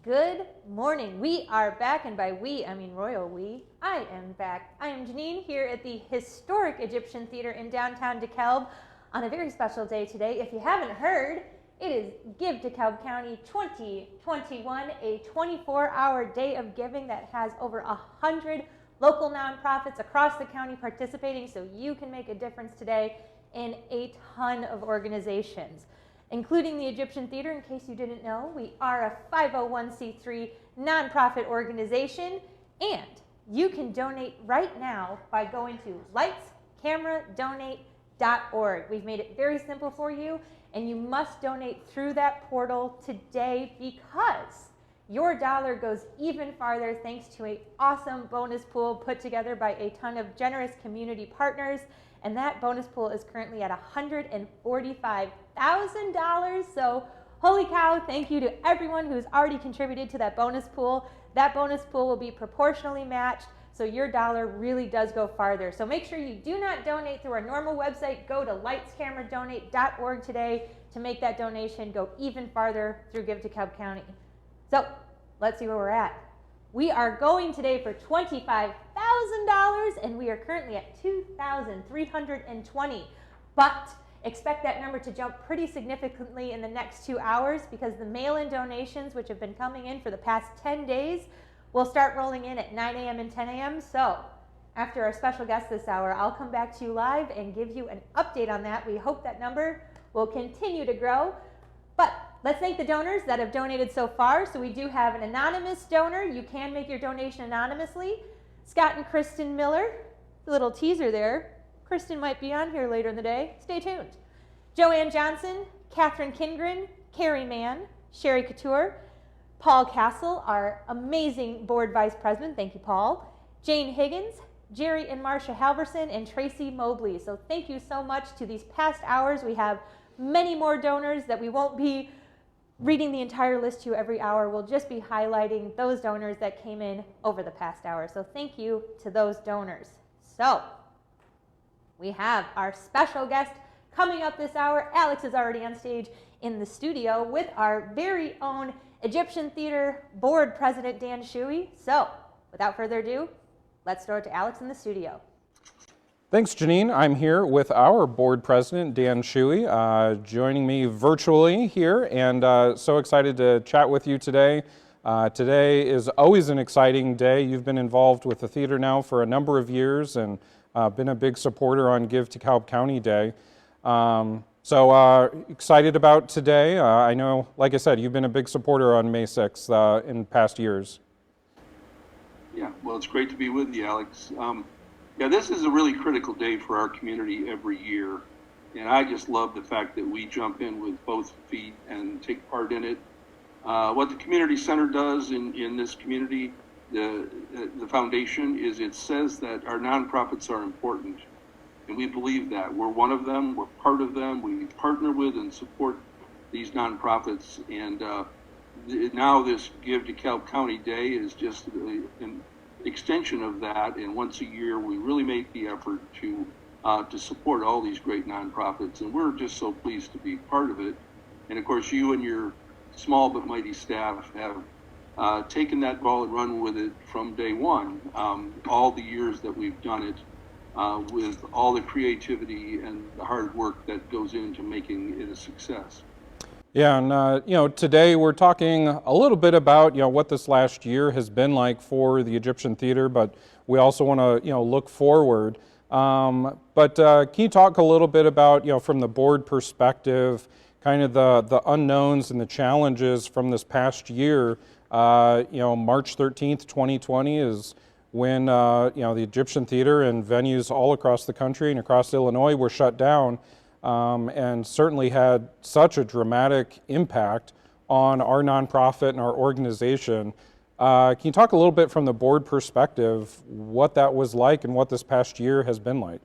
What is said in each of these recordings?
Good morning. We are back, and by we, I mean royal we. I am back. I am Janine here at the historic Egyptian Theater in downtown DeKalb on a very special day today. If you haven't heard, it is Give DeKalb County 2021, a 24-hour day of giving that has over 100 local nonprofits across the county participating, so you can make a difference today in a ton of organizations, including the Egyptian Theater. In case you didn't know, we are a 501c3 nonprofit organization, and you can donate right now by going to lightscameradonate.org. We've made it very simple for you, and you must donate through that portal today because your dollar goes even farther thanks to an awesome bonus pool put together by a ton of generous community partners. And that bonus pool is currently at $145,000. So holy cow, thank you to everyone who's already contributed to that bonus pool. That bonus pool will be proportionally matched, so your dollar really does go farther. So make sure you do not donate through our normal website. Go to lightscameradonate.org today to make that donation go even farther through Give DeKalb County. So let's see where we're at. We are going today for $25,000, and we are currently at $2,320. But expect that number to jump pretty significantly in the next 2 hours because the mail-in donations, which have been coming in for the past 10 days, will start rolling in at 9 a.m. and 10 a.m. So after our special guest this hour, I'll come back to you live and give you an update on that. We hope that number will continue to grow. But let's thank the donors that have donated so far. So we do have an anonymous donor. You can make your donation anonymously. Scott and Kristen Miller, a little teaser there. Kristen might be on here later in the day. Stay tuned. Joanne Johnson, Catherine Kindgren, Carrie Mann, Sherry Couture, Paul Castle, our amazing board vice president. Thank you, Paul. Jane Higgins, Jerry and Marcia Halverson, and Tracy Mobley. So thank you so much to these past hours. We have many more donors that we won't be reading the entire list to you every hour. We'll just be highlighting those donors that came in over the past hour. So thank you to those donors. So we have our special guest coming up this hour. Alex is already on stage in the studio with our very own Egyptian Theater Board President, Dan Schewe. So without further ado, let's throw it to Alex in the studio. Thanks, Janine. I'm here with our board president, Dan Schewe, joining me virtually here, and so excited to chat with you today. Today is always an exciting day. You've been involved with the theater now for a number of years and been a big supporter on Give DeKalb County Day. So excited about today. I know, like I said, you've been a big supporter on May 6th in past years. Yeah, well, it's great to be with you, Alex. Yeah, this is a really critical day for our community every year, and I just love the fact that we jump in with both feet and take part in it. What the community center does in this community, the foundation, is it says that our nonprofits are important, and we believe that. We're one of them, we're part of them, we partner with and support these nonprofits, and now this Give DeKalb County Day is just an extension of that, and once a year we really make the effort to support all these great nonprofits, and we're just so pleased to be part of it. And of course, you and your small but mighty staff have taken that ball and run with it from day one, all the years that we've done it, with all the creativity and the hard work that goes into making it a success. Yeah, and today we're talking a little bit about what this last year has been like for the Egyptian Theater, but we also want to look forward. But can you talk a little bit about from the board perspective, kind of the unknowns and the challenges from this past year? March 13th, 2020 is when the Egyptian Theater and venues all across the country and across Illinois were shut down. And certainly had such a dramatic impact on our nonprofit and our organization. Can you talk a little bit from the board perspective what that was like and what this past year has been like?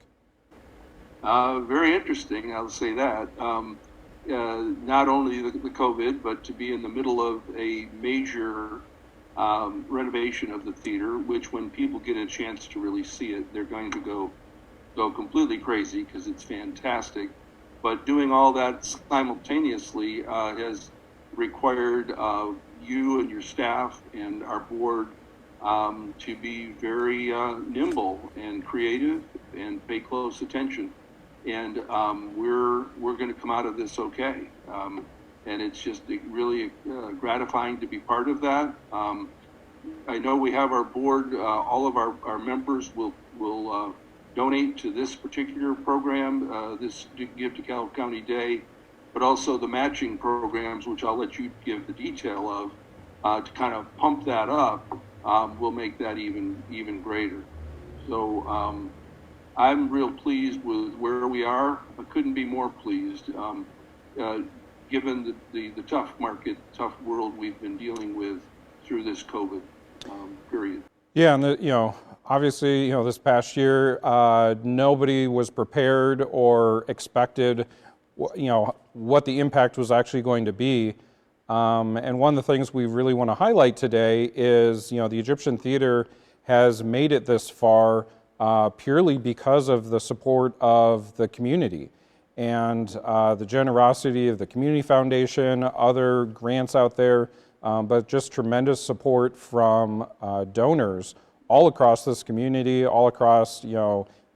Very interesting, I'll say that. Not only the COVID, but to be in the middle of a major renovation of the theater, which when people get a chance to really see it, they're going to go completely crazy because it's fantastic. But doing all that simultaneously has required you and your staff and our board to be very nimble and creative and pay close attention. And we're going to come out of this okay. And it's just really gratifying to be part of that. I know we have our board, all of our members will donate to this particular program, this Give DeKalb County Day, but also the matching programs, which I'll let you give the detail of, to kind of pump that up, will make that even greater. So I'm real pleased with where we are. I couldn't be more pleased, given the tough market, tough world we've been dealing with through this COVID period. Yeah, and obviously, this past year, nobody was prepared or expected, what the impact was actually going to be. And one of the things we really want to highlight today is, the Egyptian Theater has made it this far purely because of the support of the community and the generosity of the Community Foundation, other grants out there, but just tremendous support from donors all across this community, all across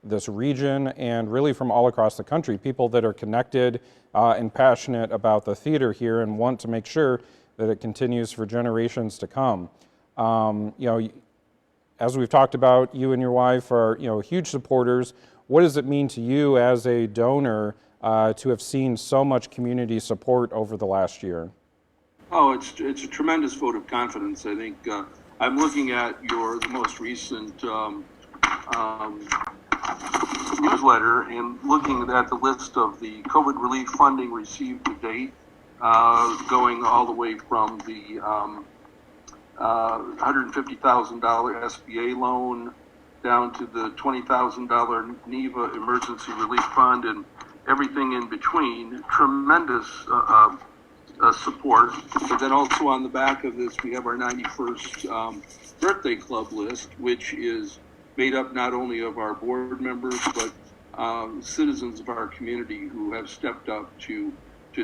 this region, and really from all across the country. People that are connected and passionate about the theater here and want to make sure that it continues for generations to come. As we've talked about, you and your wife are huge supporters. What does it mean to you as a donor to have seen so much community support over the last year? Oh, it's a tremendous vote of confidence. I think I'm looking at the most recent newsletter and looking at the list of the COVID relief funding received to date, going all the way from the $150,000 SBA loan down to the $20,000 NEVA Emergency Relief Fund and everything in between. Tremendous support. But then also on the back of this, we have our 91st birthday club list, which is made up not only of our board members, but citizens of our community who have stepped up to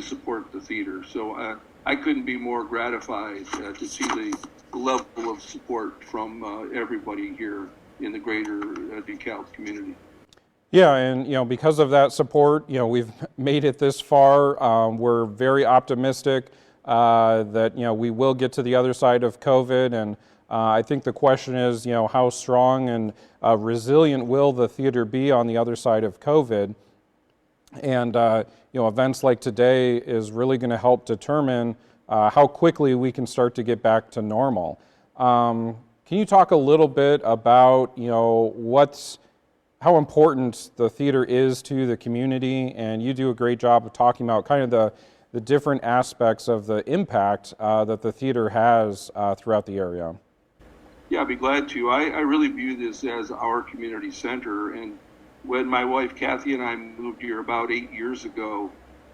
support the theater. So I couldn't be more gratified to see the level of support from everybody here in the greater DeKalb community. Yeah, and because of that support, we've made it this far. We're very optimistic that we will get to the other side of COVID, and I think the question is, how strong and resilient will the theater be on the other side of COVID? And events like today is really going to help determine how quickly we can start to get back to normal. Can you talk a little bit about how important the theater is to the community? And you do a great job of talking about kind of the different aspects of the impact that the theater has throughout the area. Yeah, I'd be glad to. I really view this as our community center. And when my wife Kathy and I moved here about 8 years ago,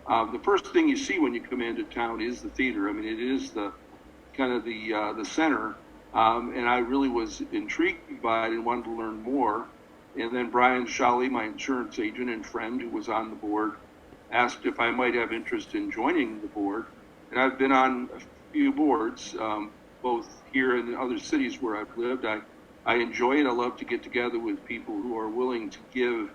the first thing you see when you come into town is the theater. I mean, it is the kind of the center. And I really was intrigued by it and wanted to learn more. And then Brian Schewe, my insurance agent and friend who was on the board, asked if I might have interest in joining the board. And I've been on a few boards, both here and in other cities where I've lived. I enjoy it. I love to get together with people who are willing to give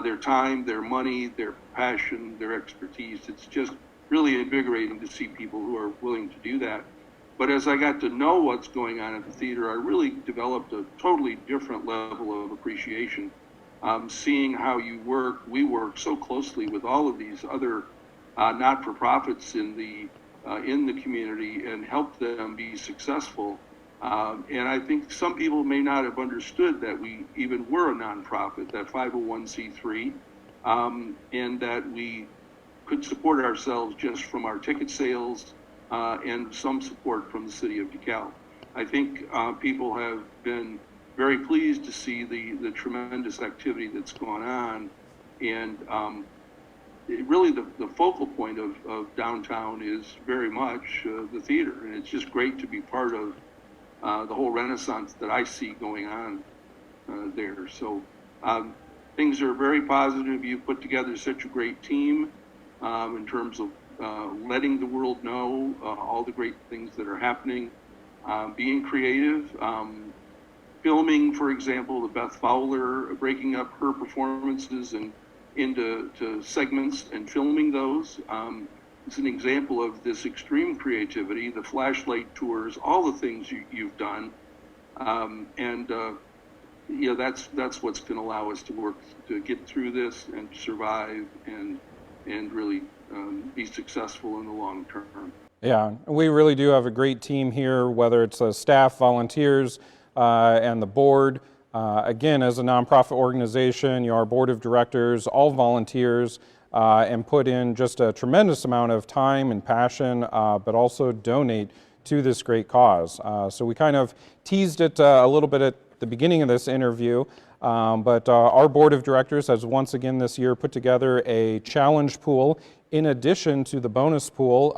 their time, their money, their passion, their expertise. It's just really invigorating to see people who are willing to do that. But as I got to know what's going on at the theater, I really developed a totally different level of appreciation. Seeing how we work so closely with all of these other not-for-profits in the community and help them be successful. And I think some people may not have understood that we even were a nonprofit, that 501c3, and that we could support ourselves just from our ticket sales and some support from the city of DeKalb. I think people have been very pleased to see the tremendous activity that's gone on. And really the focal point of downtown is very much the theater. And it's just great to be part of the whole renaissance that I see going on there. So things are very positive. You've put together such a great team in terms of letting the world know all the great things that are happening, being creative, filming, for example, the Beth Fowler, breaking up her performances and into segments and filming those. It's an example of this extreme creativity, the flashlight tours, all the things you've done. That's what's going to allow us to work to get through this and survive and really be successful in the long term. Yeah, we really do have a great team here, whether it's staff, volunteers, and the board. Again, as a nonprofit organization, our board of directors, all volunteers, and put in just a tremendous amount of time and passion, but also donate to this great cause. So we kind of teased it a little bit at the beginning of this interview, but our board of directors has once again this year put together a challenge pool in addition to the bonus pool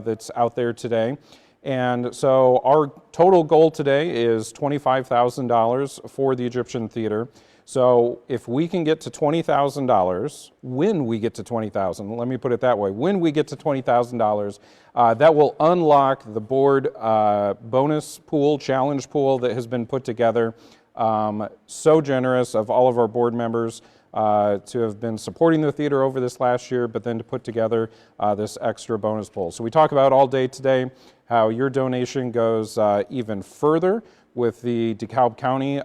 that's out there today. And so our total goal today is $25,000 for the Egyptian Theater. So if we can get to $20,000, when we get to $20,000, let me put it that way, when we get to $20,000, that will unlock the board bonus pool, challenge pool that has been put together. So generous of all of our board members to have been supporting the theater over this last year, but then to put together this extra bonus pool. So we talk about all day today how your donation goes even further with the DeKalb County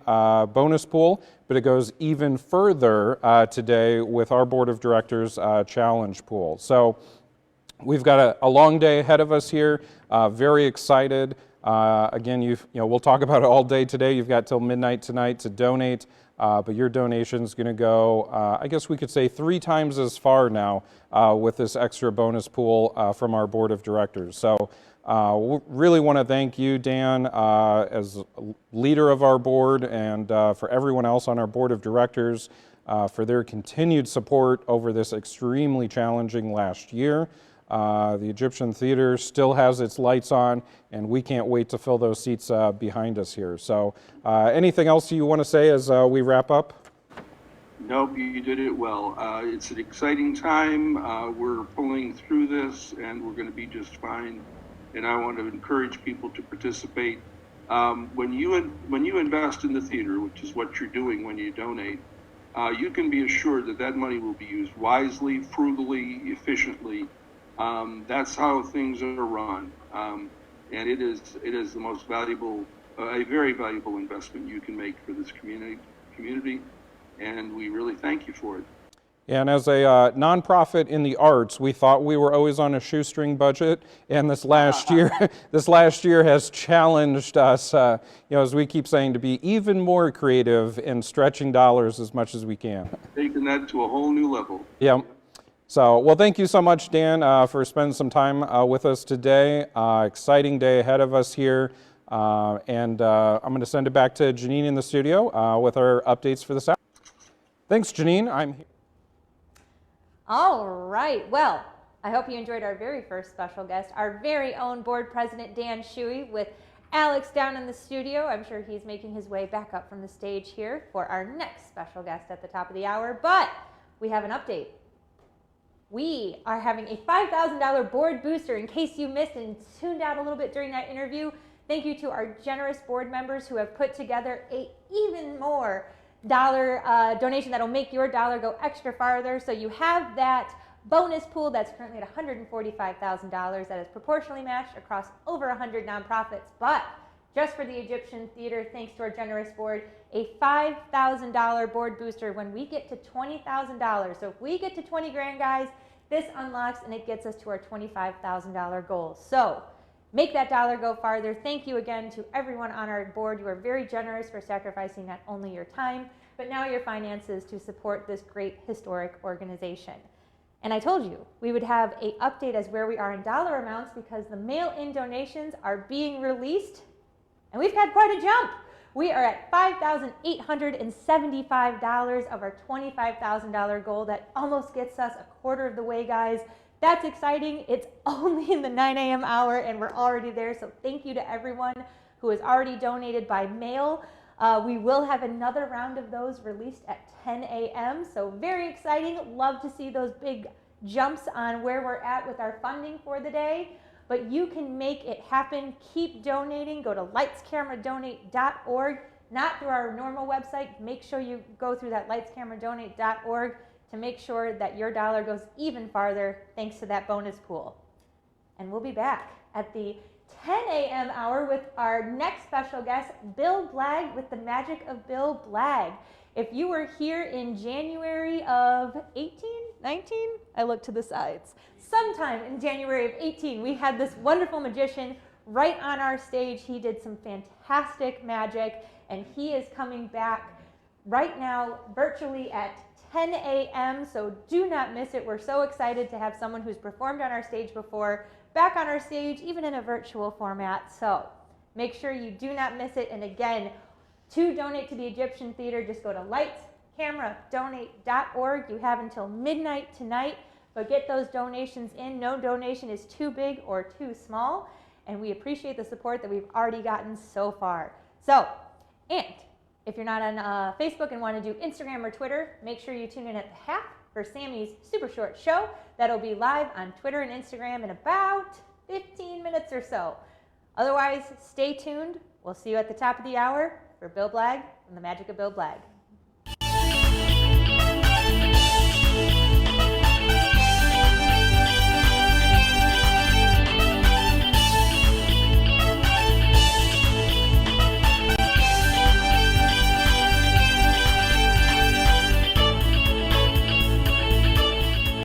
bonus pool, but it goes even further today with our Board of Directors challenge pool. So we've got a long day ahead of us here, very excited. Again, we'll talk about it all day today. You've got till midnight tonight to donate, but your donation is going to go, I guess we could say 3 times as far now with this extra bonus pool from our Board of Directors. So we really want to thank you, Dan, as leader of our board, and for everyone else on our Board of Directors for their continued support over this extremely challenging last year. The Egyptian Theater still has its lights on, and we can't wait to fill those seats behind us here. So anything else you want to say as we wrap up? Nope, you did it well. It's an exciting time. We're pulling through this, and we're going to be just fine. And I want to encourage people to participate. When you invest in the theater, which is what you're doing when you donate, you can be assured that that money will be used wisely, frugally, efficiently. That's how things are run, and it is the most valuable, a very valuable investment you can make for this community, and we really thank you for it. And as a nonprofit in the arts, we thought we were always on a shoestring budget, and this last year has challenged us, as we keep saying, to be even more creative in stretching dollars as much as we can. Taking that to a whole new level. Yeah. So, well, thank you so much, Dan, for spending some time with us today. Exciting day ahead of us here, and I'm going to send it back to Janine in the studio with our updates for this hour. Thanks, Janine. I'm here. All right, well, I hope you enjoyed our very first special guest, our very own board president, Dan Schewe, with Alex down in the studio. I'm sure he's making his way back up from the stage here for our next special guest at the top of the hour, but we have an update. We are having a $5,000 board booster in case you missed and tuned out a little bit during that interview. Thank you to our generous board members who have put together a even more dollar donation that'll make your dollar go extra farther. So you have that bonus pool that's currently at $145,000 that is proportionally matched across over 100 nonprofits. But just for the Egyptian Theater, thanks to our generous board, a $5,000 board booster when we get to $20,000. So if we get to 20 grand, guys, this unlocks and it gets us to our $25,000 goal. So make that dollar go farther. Thank you again to everyone on our board. You are very generous for sacrificing not only your time, but now your finances to support this great historic organization. And I told you we would have an update as where we are in dollar amounts because the mail-in donations are being released, and we've had quite a jump. We are at $5,875 of our $25,000 goal. That almost gets us a quarter of the way, guys. That's exciting. It's only in the 9 a.m. hour and we're already there. So thank you to everyone who has already donated by mail. We will have another round of those released at 10 a.m. So very exciting. Love to see those big jumps on where we're at with our funding for the day, but you can make it happen. Keep donating. Go to lightscameradonate.org, not through our normal website. Make sure you go through that lightscameradonate.org to make sure that your dollar goes even farther thanks to that bonus pool. And we'll be back at the 10 a.m. hour with our next special guest, Bill Blagg with the Magic of Bill Blagg. If you were here in January of 18, 19, I look to the sides. Sometime in January of 18, we had this wonderful magician right on our stage. He did some fantastic magic, and he is coming back right now virtually at 10 a.m., so do not miss it. We're so excited to have someone who's performed on our stage before back on our stage, even in a virtual format. So make sure you do not miss it. And again, to donate to the Egyptian Theater, just go to lightscameradonate.org. You have until midnight tonight, but get those donations in. No donation is too big or too small, and we appreciate the support that we've already gotten so far. So, and if you're not on Facebook and want to do Instagram or Twitter, make sure you tune in at the half for Sammy's super short show. That'll be live on Twitter and Instagram in about 15 minutes or so. Otherwise, stay tuned. We'll see you at the top of the hour for Bill Blagg and the Magic of Bill Blagg.